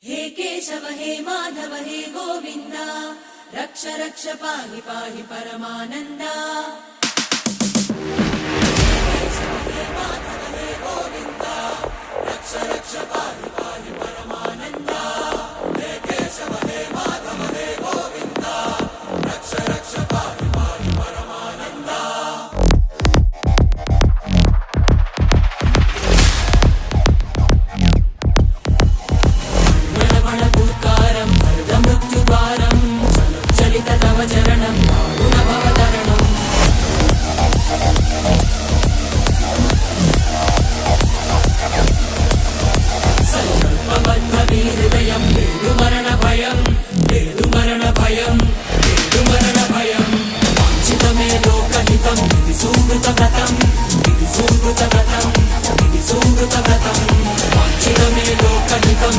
हे केशव हे माधव हे गोविन्द रक्ष रक्ष पाहि पाहि परमानन्दा। हे केशव हे माधव हे गोविन्द रक्ष रक्ष पाहि पाहि परमानन्दा। हे केशव हे माधव हे गोविन्द रक्ष रक्ष पाहि पाहि परमानन्दा। चरणं गुणभवतरणं सङ्कल्पबद्धवीर